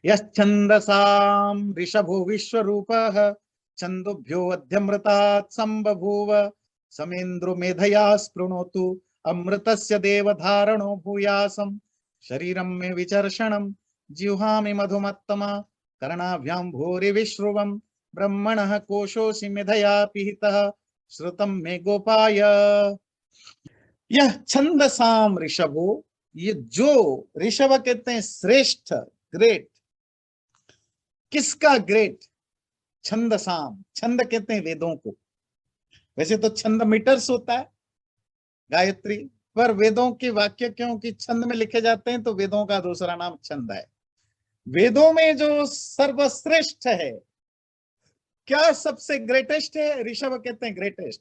यश्छन्दसां ऋषभो विश्वरूपः छन्दोभ्यो अध्यमृतात् संबभूव समेन्द्रो मेधया स्पृणोतु अमृतस्य देवधारणो भूयासं शरीरं मे विचर्षणं जिह्वामि मधुमत्तमा कर्णाभ्यां भूरि विश्रुवं ब्रह्मणः कोशोऽसि मेधया पिहितः श्रुतं मे गोपाय। यह छंदसाम ऋषभो, ये जो ऋषभ कहते हैं श्रेष्ठ, ग्रेट। किसका ग्रेट? छंदसाम, छंद कहते हैं वेदों को। वैसे तो छंद मीटर्स होता है गायत्री, पर वेदों के वाक्य क्योंकि छंद में लिखे जाते हैं तो वेदों का दूसरा नाम छंद है। वेदों में जो सर्वश्रेष्ठ है, क्या सबसे ग्रेटेस्ट है? ऋषभ कहते हैं ग्रेटेस्ट।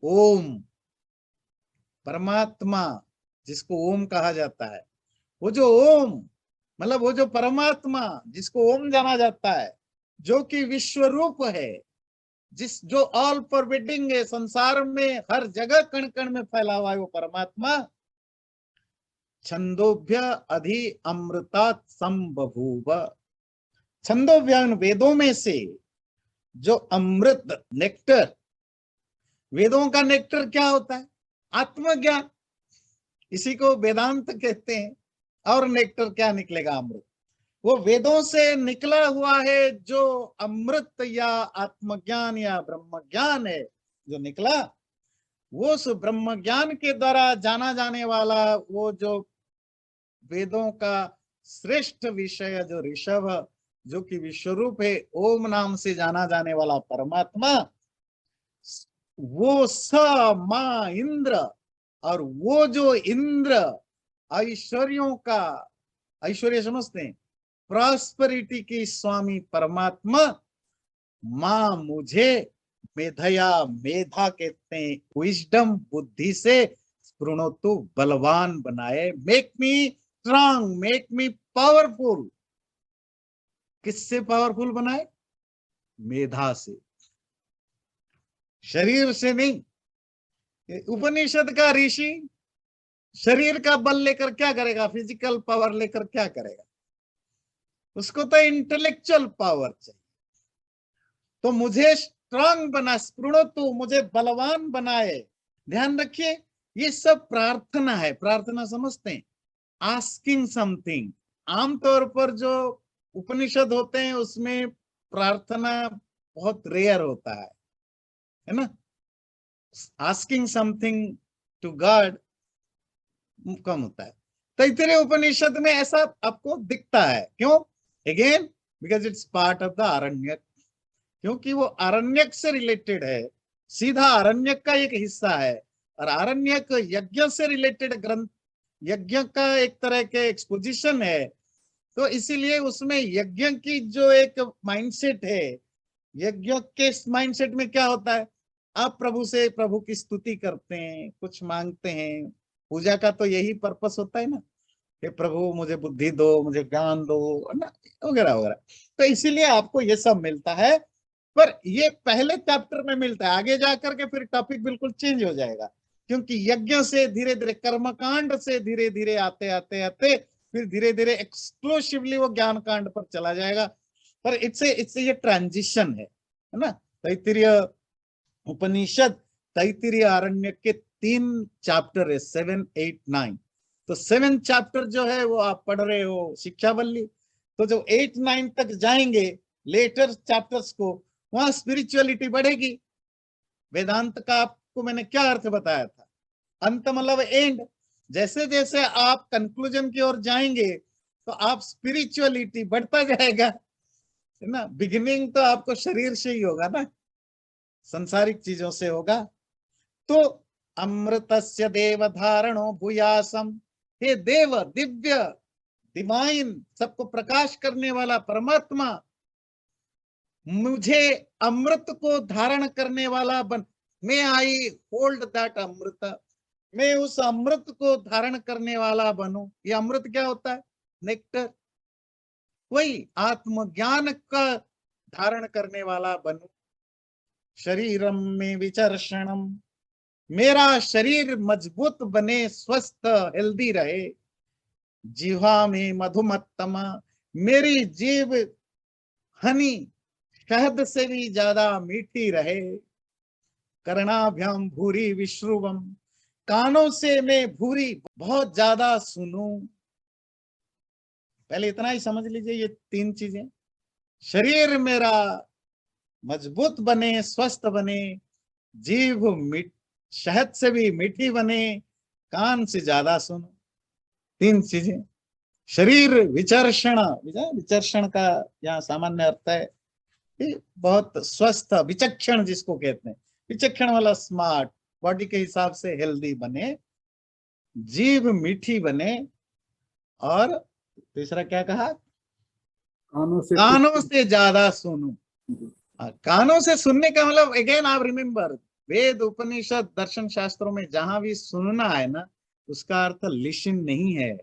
ओम, परमात्मा जिसको ओम कहा जाता है, वो जो ओम मतलब वो जो परमात्मा जिसको ओम जाना जाता है, जो कि विश्व रूप है, जिस जो ऑल परवेडिंग है, संसार में हर जगह कण कण में फैला हुआ है, वो परमात्मा छंदोभ्य अधि अमृतात् संबभूव। छंदोभ्य वेदों में से जो अमृत, नेक्टर, वेदों का नेक्टर क्या होता है? आत्मज्ञान, इसी को वेदांत कहते हैं। और नेक्टर क्या निकलेगा? अमृत। वो वेदों से निकला हुआ है जो अमृत या आत्मज्ञान या ब्रह्म ज्ञान है, जो निकला, वो उस ब्रह्म ज्ञान के द्वारा जाना जाने वाला वो जो वेदों का श्रेष्ठ विषय जो ऋषभ, जो कि विश्वरूप है, ओम नाम से जाना जाने वाला परमात्मा, वो स मां इंद्र, और वो जो इंद्र ऐश्वर्यों का, ऐश्वर्य समझते हैं, प्रॉस्पेरिटी की स्वामी परमात्मा, मां मुझे मेधया, मेधा कहते हैं विजडम, बुद्धि से, स्पृणोतु बलवान बनाए, make me strong, make me powerful. किससे पावरफुल बनाए? मेधा से, शरीर से नहीं। उपनिषद का ऋषि शरीर का बल लेकर क्या करेगा? फिजिकल पावर लेकर क्या करेगा? उसको तो इंटेलेक्चुअल पावर चाहिए। तो मुझे स्ट्रांग बना, स्पृणोतु, मुझे बलवान बनाए। ध्यान रखिए, ये सब प्रार्थना है। प्रार्थना समझते हैं? Asking something. आमतौर पर जो उपनिषद होते हैं उसमें प्रार्थना बहुत रेयर होता है ना? आस्किंग समथिंग टू गॉड कम होता है। तैत्तिरीय उपनिषद में ऐसा आपको दिखता है। क्यों? Again because it's part of the Aranyaka, क्योंकि वो आरण्यक से रिलेटेड है, सीधा आरण्यक का एक हिस्सा है। और आरण्यक यज्ञ से रिलेटेड ग्रंथ, यज्ञ का एक तरह के एक्सपोजिशन है। तो इसीलिए उसमें यज्ञ की जो एक माइंडसेट है, यज्ञ के माइंडसेट में क्या होता है? आप प्रभु से प्रभु की स्तुति करते हैं, कुछ मांगते हैं। पूजा का तो यही पर्पस होता है ना, कि प्रभु मुझे बुद्धि दो, मुझे ज्ञान दो ना, वगैरह वगैरह। तो इसीलिए आपको ये सब मिलता है। पर ये पहले चैप्टर में मिलता है, आगे जाकर के फिर टॉपिक बिल्कुल चेंज हो जाएगा, क्योंकि यज्ञ से धीरे धीरे, कर्मकांड से धीरे धीरे आते आते आते फिर धीरे धीरे एक्सक्लूसिवली वो ज्ञान कांड पर चला जाएगा। पर इट्स ये ट्रांजिशन है ना? तैत्तिरीय उपनिषद, तैत्तिरीय आरण्य के 3 चैप्टर है, 7, 8, 9। तो 7 चैप्टर जो है वो आप पढ़ रहे हो शिक्षावल्ली। तो जो 8, 9 तक जाएंगे लेटर चैप्टर्स को, वहां स्पिरिचुअलिटी बढ़ेगी। वेदांत का आपको मैंने क्या अर्थ बताया था? अंत मतलब एंड। जैसे जैसे आप कंक्लूजन की ओर जाएंगे तो आप स्पिरिचुअलिटी बढ़ता जाएगा, है ना? बिगिनिंग तो आपको शरीर से ही होगा ना, संसारिक चीजों से होगा। तो अमृतस्य देव धारणो भूयासम, हे देव, दिव्य, डिवाइन, सबको प्रकाश करने वाला परमात्मा, मुझे अमृत को धारण करने वाला बन। मैं आई होल्ड दैट अमृत, मैं उस अमृत को धारण करने वाला बनूं। ये अमृत क्या होता है? नेक्टर। वही आत्मज्ञान का धारण करने वाला बनूं। शरीरम में विचर्षणम, मेरा शरीर मजबूत बने, स्वस्थ हेल्दी रहे। जिह्वा में मधुमत्तमा, मेरी जीभ हनी शहद से भी ज्यादा मीठी रहे, कर्णाभ्याम भूरी विश्रुवम, कानों से मैं भूरी बहुत ज्यादा सुनूं। पहले इतना ही समझ लीजिए, ये तीन चीजें, शरीर मेरा मजबूत बने, स्वस्थ बने, जीभ शहद से भी मीठी बने, कान से ज्यादा सुनो। तीन चीजें। शरीर विचर्षण, विचर्षण का यहाँ सामान्य अर्थ है कि बहुत स्वस्थ, विचक्षण जिसको कहते हैं, विचक्षण वाला स्मार्ट, बॉडी के हिसाब से हेल्दी बने, जीभ मीठी बने, और तीसरा क्या कहा, कानों से ज्यादा सुनो। कानों से सुनने का मतलब, अगेन आप रिमेम्बर, वेद उपनिषद दर्शन शास्त्रों में जहां भी सुनना है ना, उसका अर्थ लिसन नहीं है,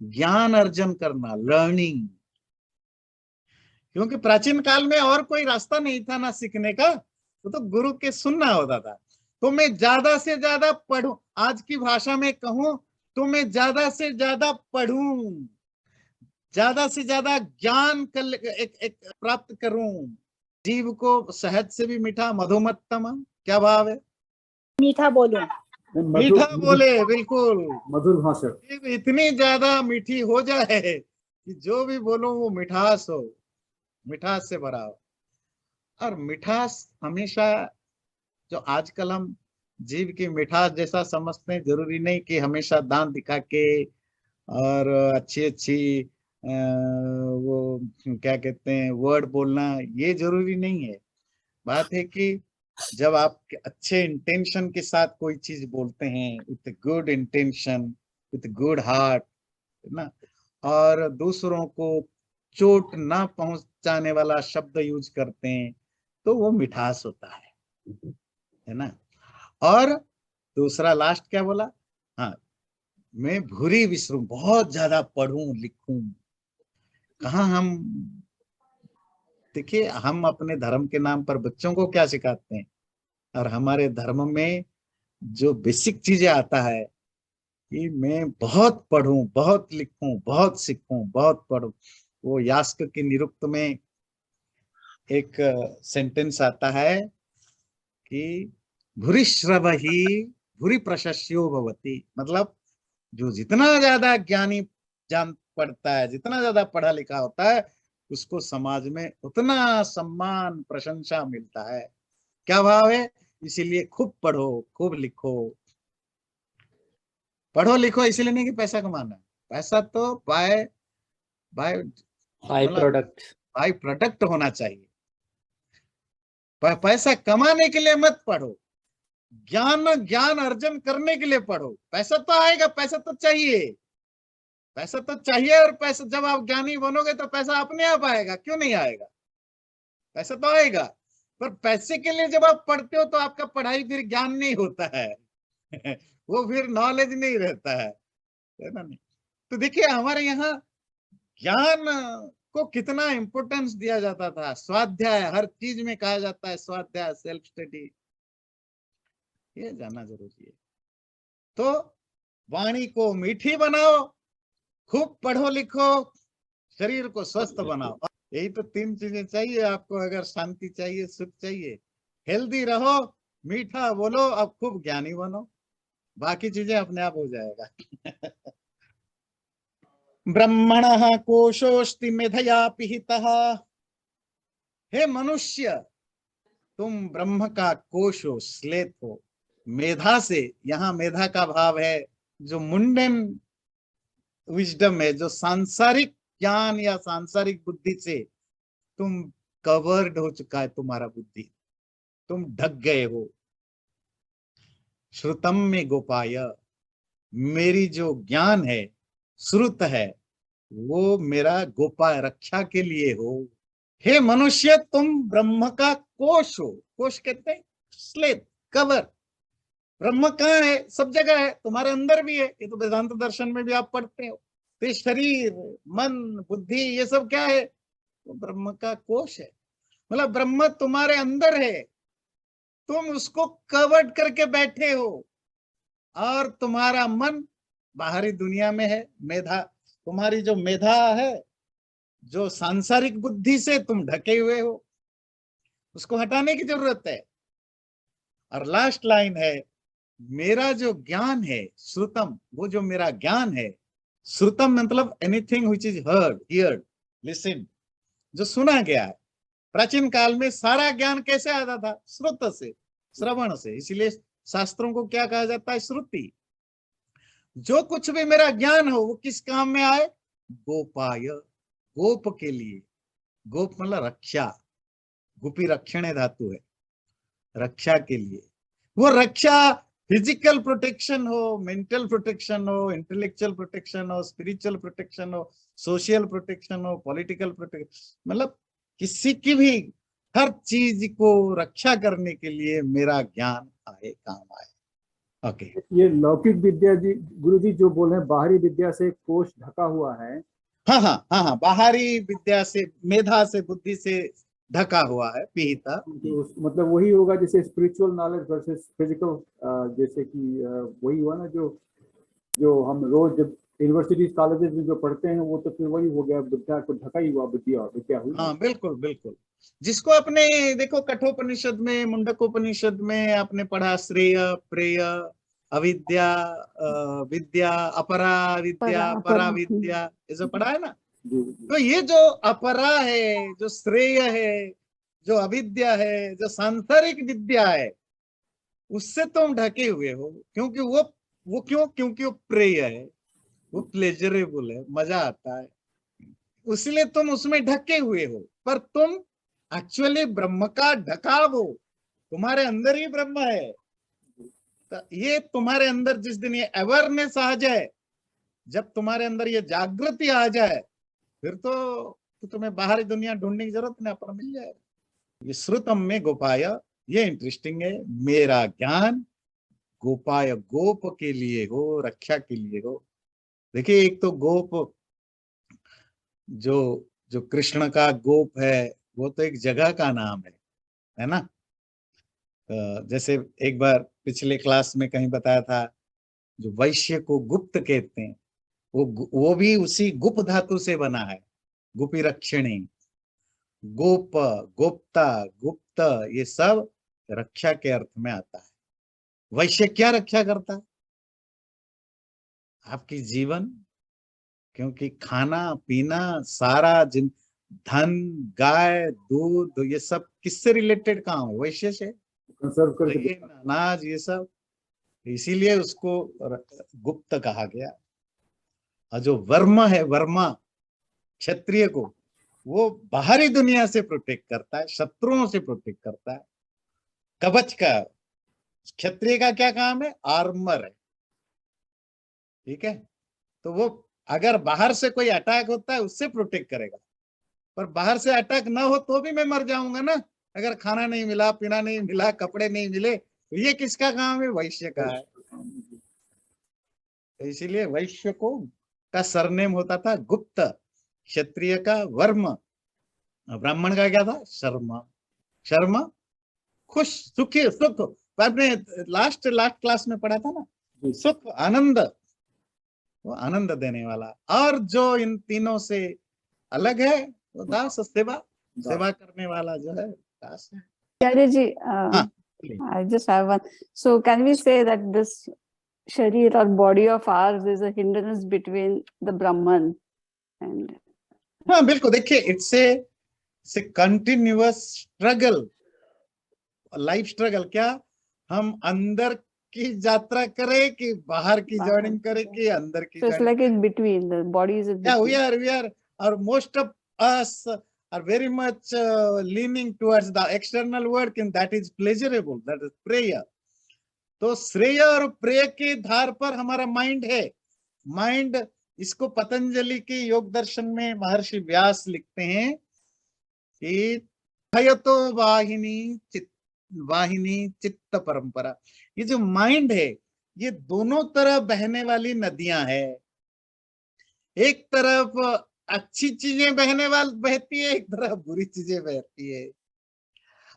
ज्ञान अर्जन करना, लर्निंग। क्योंकि प्राचीन काल में और कोई रास्ता नहीं था ना सीखने का, तो गुरु के सुनना होता था। तो मैं ज्यादा से ज्यादा पढ़ूं, आज की भाषा में कहूं तो मैं ज्यादा से ज्यादा पढ़ूं, ज्यादा से ज्यादा ज्ञान एक प्राप्त करूं। जीव को शहद से भी मीठा, मधुमत्तम, क्या भाव है, मीठा बोलो, मीठा बोले, बिल्कुल मधुर भाषा, जीभ इतनी ज्यादा मीठी हो जाए कि जो भी बोलो वो मिठास हो, मिठास से भरा हो। और मिठास हमेशा, जो आजकल हम जीव की मिठास जैसा समझते हैं, जरूरी नहीं कि हमेशा दांत दिखा के और अच्छी अच्छी वो क्या कहते हैं वर्ड बोलना, ये जरूरी नहीं है। बात है कि जब आप अच्छे इंटेंशन के साथ कोई चीज बोलते हैं, with good intention, with good heart, है ना, और दूसरों को चोट ना पहुंचाने वाला शब्द यूज करते हैं, तो वो मिठास होता है ना। और दूसरा लास्ट क्या बोला, हाँ, मैं भूरी विश्रू, बहुत ज्यादा पढ़ूं लिखूं। कहाँ हम, देखिए हम अपने धर्म के नाम पर बच्चों को क्या सिखाते हैं, और हमारे धर्म में जो बेसिक चीजें आता है कि मैं बहुत पढ़ूं, बहुत लिखूं, बहुत सीखूं, बहुत पढ़ूं। वो यास्क की निरुक्त में एक सेंटेंस आता है कि भूरिश्रव ही भूरि प्रशस्यो भवति, मतलब जो जितना ज्यादा ज्ञानी जान पड़ता है, जितना ज्यादा पढ़ा लिखा होता है, उसको समाज में उतना सम्मान प्रशंसा मिलता है। क्या भाव है, इसीलिए खूब पढ़ो, खूब लिखो। पढ़ो लिखो इसलिए नहीं कि पैसा कमाना है, पैसा तो बाय बाय बाय मतलब प्रोडक्ट, बाय प्रोडक्ट होना चाहिए। पैसा कमाने के लिए मत पढ़ो, ज्ञान ज्ञान अर्जन करने के लिए पढ़ो। पैसा तो आएगा, पैसा तो चाहिए, पैसा तो चाहिए, और पैसा जब आप ज्ञानी बनोगे तो पैसा अपने आप आएगा, क्यों नहीं आएगा, पैसा तो आएगा। पर पैसे के लिए जब आप पढ़ते हो तो आपका पढ़ाई फिर ज्ञान नहीं होता है वो फिर नॉलेज नहीं रहता है ना। नहीं तो देखिए हमारे यहाँ ज्ञान को कितना इंपॉर्टेंस दिया जाता था, स्वाध्याय, हर चीज में कहा जाता है स्वाध्याय, सेल्फ स्टडी, ये जानना जरूरी है। तो वाणी को मीठी बनाओ, खूब पढ़ो लिखो, शरीर को स्वस्थ बनाओ। यही तो तीन चीजें चाहिए आपको, अगर शांति चाहिए, सुख चाहिए, हेल्दी रहो, मीठा बोलो, अब खूब ज्ञानी बनो, बाकी चीजें अपने आप हो जाएगा ब्रह्मणः कोशोस्ति मेधया पिहितः। हे मनुष्य, तुम ब्रह्म का कोश हो, स्लेट हो, मेधा से, यहाँ मेधा का भाव है जो मुंडन विजडम है, जो सांसारिक ज्ञान या सांसारिक बुद्धि से तुम कवर्ड हो चुका है, तुम्हारा बुद्धि, तुम ढक गए हो। श्रुतम में गोपाय, मेरी जो ज्ञान है, श्रुत है, वो मेरा गोपाय, रक्षा के लिए हो। हे मनुष्य, तुम ब्रह्म का कोश हो, कोश कहते हैं स्लेब, कवर। ब्रह्म कहाँ है, सब जगह है, तुम्हारे अंदर भी है, ये तो वेदांत दर्शन में भी आप पढ़ते हो। तो शरीर, मन, बुद्धि, ये सब क्या है, तो ब्रह्म का कोश है। मतलब ब्रह्म तुम्हारे अंदर है, तुम उसको कवर्ड करके बैठे हो, और तुम्हारा मन बाहरी दुनिया में है। मेधा, तुम्हारी जो मेधा है, जो सांसारिक बुद्धि से तुम ढके हुए हो, उसको हटाने की जरूरत है। और लास्ट लाइन है, मेरा जो ज्ञान है श्रुतम, वो जो मेरा ज्ञान है, श्रुतम मतलब anything which is heard, heard, listen, जो सुना गया है। प्राचीन काल में सारा ज्ञान कैसे आता था? श्रुत से, श्रवण से। इसीलिए शास्त्रों को क्या कहा जाता है? श्रुति। जो कुछ भी मेरा ज्ञान हो वो किस काम में आए? गोपाय, गोप के लिए। गोप मतलब रक्षा, गुपी रक्षण धातु है, रक्षा के लिए। वो रक्षा फिजिकल प्रोटेक्शन हो, मेंटल प्रोटेक्शन हो, इंटेलेक्चुअल प्रोटेक्शन हो, स्पिरिचुअल प्रोटेक्शन हो, सोशल प्रोटेक्शन हो, पॉलिटिकल प्रोटेक्शन, मतलब किसी की भी हर चीज को रक्षा करने के लिए मेरा ज्ञान आए, काम आए। ओके। ये लौकिक विद्या जी, गुरु जी जो बोल रहे हैं बाहरी विद्या से कोष ढका हुआ है। हाँ हाँ हाँ हाँ, बाहरी विद्या से, मेधा से, बुद्धि से ढका हुआ है, पिहिता। तो मतलब वही होगा जैसे स्पिरिचुअल नॉलेज वर्सेस फिजिकल, जैसे कि वही हुआ ना, जो जो हम रोज जब यूनिवर्सिटी कॉलेजेस में जो पढ़ते हैं वो तो फिर वही हो गया, विद्या को ढका ही हुआ, विद्या विद्या हुई ना। हाँ बिल्कुल बिल्कुल। जिसको अपने देखो कठोपनिषद में, मुंडकोपनिषद में आपने पढ़ा, श्रेय, प्रेय, अविद्या, विद्या, अपरा विद्या, परा विद्या, ये जो पढ़ा है ना। जी तो ये जो अपरा है, जो श्रेय है, जो अविद्या है, जो सांसारिक विद्या है, उससे तुम ढके हुए हो। क्योंकि वो क्यों? क्योंकि वो प्रेय है, वो प्लेजरेबल है, मजा आता है, इसलिए तुम उसमें ढके हुए हो। पर तुम एक्चुअली ब्रह्म का ढकाव हो, तुम्हारे अंदर ही ब्रह्म है। तो ये तुम्हारे अंदर जिस दिन ये अवेयरनेस आ जाए, जब तुम्हारे अंदर ये जागृति आ जाए, फिर तो तुम्हें बाहरी दुनिया ढूंढने की जरूरत नहीं, अपना मिल जाए। ये श्रुतम में गोपाय, ये इंटरेस्टिंग है। मेरा ज्ञान गोपाय, गोप के लिए हो, रक्षा के लिए हो। देखिए, एक तो गोप, जो जो कृष्ण का गोप है, वो तो एक जगह का नाम है ना। जैसे एक बार पिछले क्लास में कहीं बताया था, जो वैश्य को गुप्त कहते हैं, वो भी उसी गुप धातु से बना है, गुपी रक्षिणी। गोप, गोप्ता, गुप्त, ये सब रक्षा के अर्थ में आता है। वैश्य क्या रक्षा करता है? आपकी जीवन, क्योंकि खाना पीना सारा जिन, धन, गाय, दूध, ये सब किससे रिलेटेड काम है? वैश्य से। कंसर्व तो करके ये देता अनाज, ये सब, इसीलिए उसको गुप्त कहा गया। और जो वर्म है, वर्मा, क्षत्रिय को, वो बाहरी दुनिया से प्रोटेक्ट करता है, शत्रुओं से प्रोटेक्ट करता है, कवच का। क्षत्रिय का क्या काम है? आर्मर है, ठीक है। तो वो अगर बाहर से कोई अटैक होता है, उससे प्रोटेक्ट करेगा। पर बाहर से अटैक ना हो तो भी मैं मर जाऊंगा ना, अगर खाना नहीं मिला, पीना नहीं मिला, कपड़े नहीं मिले। तो ये किसका काम है? वैश्य का है। तो इसीलिए वैश्य को का सरनेम होता था गुप्त, क्षत्रिय का वर्म, ब्राह्मण का क्या था? शर्मा। शर्मा, खुश, सुखी, सुख। आपने लास्ट लास्ट क्लास में पढ़ा था ना, जी। सुख, आनंद, वो आनंद देने वाला। और जो इन तीनों से अलग है, वो दास, सेवा, सेवा करने वाला जो है, दास है। Ji, हाँ, I just have one. So can we say that this sharir or body of ours is a hindrance between the Brahman and? हाँ बिल्कुल। देखिए, it's a continuous struggle, life struggle. क्या हम अंदर की यात्रा करें कि बाहर की जर्निंग करें कि अंदर की So it's journeying? like in between, the body is in Yeah, between. we are, or most of us are very much leaning towards the external work, and that is pleasurable, that is prayer. तो श्रेय और प्रेय के धार पर हमारा mind है। Mind, इसको पतंजलि के योग दर्शन में महर्षि व्यास लिखते हैं कि भयतो वाहिनी चित्त परंपरा। ये जो माइंड है, ये दोनों तरफ बहने वाली नदियां है। एक तरफ अच्छी चीजें बहती है, एक तरफ बुरी चीजें बहती है।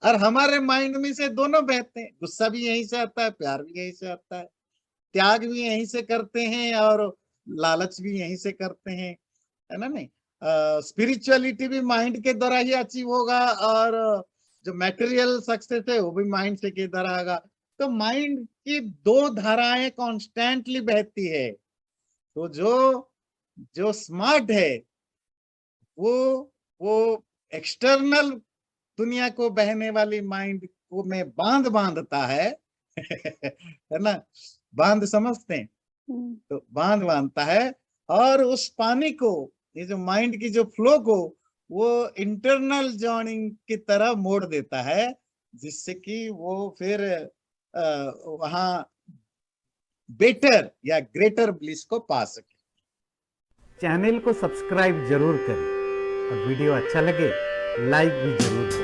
और हमारे माइंड में से दोनों बहते हैं। गुस्सा भी यहीं से आता है, प्यार भी यहीं से आता है, त्याग भी यहीं से करते हैं, और लालच भी यहीं से करते हैं, है ना? नहीं, स्पिरिचुअलिटी भी माइंड के द्वारा ही अचीव होगा, और जो मटेरियल सक्सेस है वो भी माइंड से के द्वारा होगा। तो माइंड की दो धाराएं कॉन्स्टेंटली बहती है। तो जो स्मार्ट है वो एक्सटर्नल दुनिया को बहने वाली माइंड को में बांधता है है ना, बांध समझते हैं, तो बांधता है, और उस पानी को, ये जो माइंड की जो फ्लो को, वो इंटरनल जॉइनिंग की तरह मोड़ देता है, जिससे कि वो फिर वहां बेटर या ग्रेटर ब्लिस को पा सके। चैनल को सब्सक्राइब जरूर करें और वीडियो अच्छा लगे लाइक भी जरूर करें।